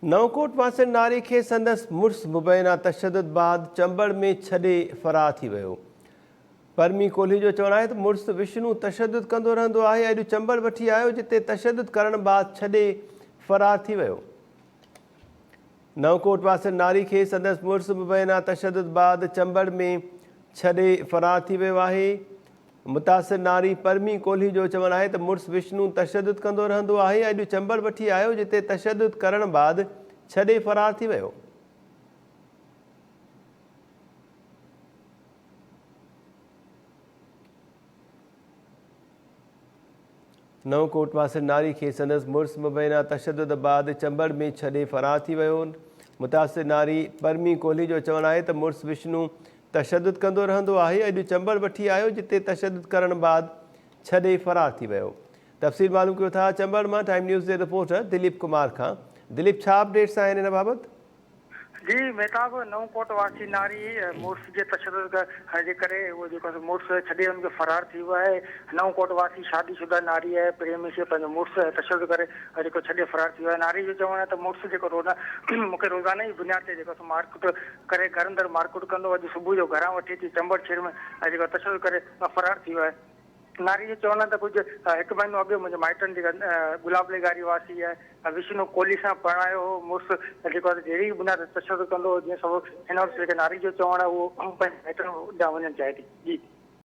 नवकोट पासे नारी खे संदसि मुड़ुसु मुबैना तशद्दुद बाद चंबड़ में छॾे फ़रार थी वियो। परमी कोहली जो चवणु आहे त मुड़ुसु विष्णु तशद्दुद कंदो रहंदो आहे। अॼु चंबड़ वठी आयो जिते तशद्दुद करण बाद छॾे फ़रार थी वियो। नवकोट पासे नारी खे संदसि मुड़ुसु मुबैना तशद्दुद बाद चंबड़ में छॾे फ़रार थी वियो आहे। मुतासिर नारी परमी कोहली जो चवणु आहे त मुड़ुसु विष्णु तशद्दुद कंदो रहंदो आहे। अॼु चंबड़ वठी आयो जिते तशद्दुद करण बाद छॾे फ़रार थी वियो। नवकोट पासे नारी खे संदसि मुड़ुसु मुबैना तशद्दुद बाद चंबड़ में छॾे फ़रार थी वियो। मुतासिर नारी परमी कोहली जो चवणु आहे त मुड़ुसु विष्णु तशद्दुद कंदो रहंदो आहे। अॼु चंबड़ वठी आयो जिते तशद्दुद करण बाद छॾे फ़रार थी वियो। तफ़सील मालूम कयो था चंबड़ मां टाइम न्यूज़ जे रिपोर्टर दिलीप कुमार खां। दिलीप, छा अपडेट्स आहिनि हिन बाबति? जी मेहताब, नवकोट वासी नारी मुड़ुस जे तशद्दुद जे करे वो जेको मुड़ुस छॾे उनखे फ़रार थी वियो आहे। नवकोट वासी शादीशुदा नारी आहे, प्रेमी से पंहिंजो मुड़ुस तशद्दुद करे जेको छॾे फ़रार थी वियो आहे। नारी जो चवणु आहे त मुड़ुस जेको मूंखे रोज़ाना ई बुनियाद ते जेको मारकुट करे घर अंदरि मारकुट कंदो। अॼु सुबुह जो घरां वठी अची चंबड़ शहर में जेको तशद्दुद करे फ़रार थी वियो आहे। नारी जो चवणु आहे त कुझु हिकु महीनो अॻु मुंहिंजे माइटनि जेका गुलाबली गारी वासी आहे विष्णु कोहली सां पढ़ायो हो। मुड़ुसु जेको आहे जहिड़ी बुनियाद तशद्दुद कंदो हो जीअं सभु हिन वक़्तु जेके नारी जो चवणु आहे उहो पंहिंजे माइटनि ॾांहुं वञणु चाहे थी। जी।